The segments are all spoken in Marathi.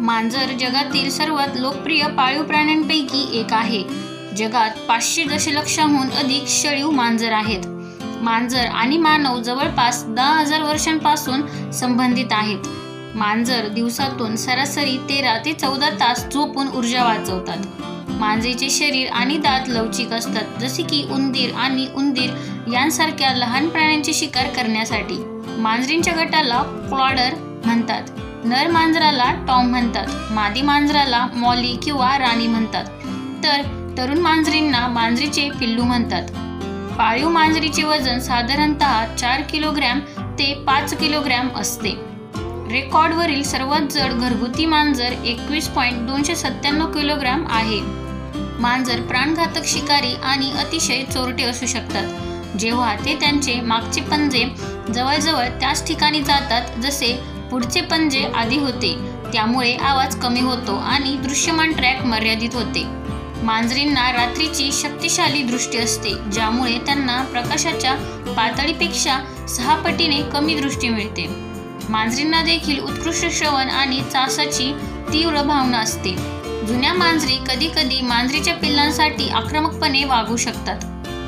मांजर जगातील सर्वात लोकप्रिय पाळीव प्राण्यांपैकी एक आहे। जगात 500 दशलक्षाहून अधिक शेळीव मांजर आहेत। मांजर आणि मानव जवळपास 10,000 वर्षांपासून संबंधित आहेत। मांजर दिवसातून सरासरी 13 ते 14 तास झोपून ऊर्जा वाचवतात। मांजरीचे शरीर आणि दात लवचिक असतात, जसे की उंदीर आणि उंदीर यांसारख्या लहान प्राण्यांची शिकार करण्यासाठी। मांजरींच्या गटाला क्लॉडर म्हणतात। नर मांजराला टॉम म्हणतात। मादी मांजराला मॉली किंवा राणी म्हणतात, तर तरुण मांजरींना मांजरीचे पिल्लू म्हणतात। पाळीव मांजरीचे वजन साधारणतः 4 किलोग्रॅम ते 5 किलोग्रॅम असते। रेकॉर्डवरील सर्वात जड घरगुती मांजर 21.297 किलोग्रॅम आहे। मांजर प्राणघातक शिकारी आणि अतिशय चोरटे असू शकतात। जेव्हा ते त्यांचे मागचे पंजे जवळजवळ त्याच ठिकाणी जातात जसे पुढचे पंजे आधी होते, त्यामुळे आवाज कमी होतो आणि दृश्यमान ट्रॅक मर्यादित होते। मांजरींना रात्रीची शक्तिशाली दृष्टी असते, ज्यामुळे त्यांना प्रकाशाच्या पातळीपेक्षा 6 पटीने कमी दृष्टी मिळते। मांजरींना देखील उत्कृष्ट श्रवण आणि चासाची तीव्र भावना असते। जुन्या मांजरी कधीकधी मांजरीच्या पिल्लांसाठी आक्रमकपणे वागू शकतात।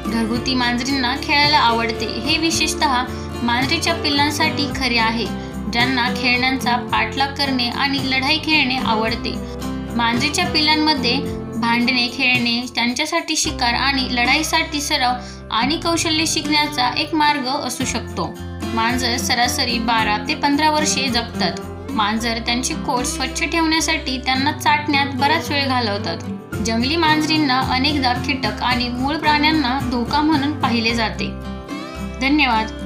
घरगुती मांजरींना खेळायला आवडते हे विशेषतः मांजरीच्या पिल्लांसाठी खरे आहे, ज्यांना खेळण्यांचा पाठलाग करणे आणि लढाई खेळणे आवडते। मांजरीच्या पिल्लांमध्ये भांडणे खेळणे त्यांच्यासाठी शिकार आणि लढाईसाठी सराव आणि कौशल्य शिकण्याचा एक मार्ग असू शकतो। मांजर सरासरी 12 ते 15 वर्षे जगतात। मांजर त्यांची कोट स्वच्छ ठेवण्यासाठी त्यांना चाटण्यात बराच वेळ घालवतात। जंगली मांजरींना अनेकदा कीटक आणि मूळ प्राण्यांना धोका म्हणून पाहिले जाते। धन्यवाद।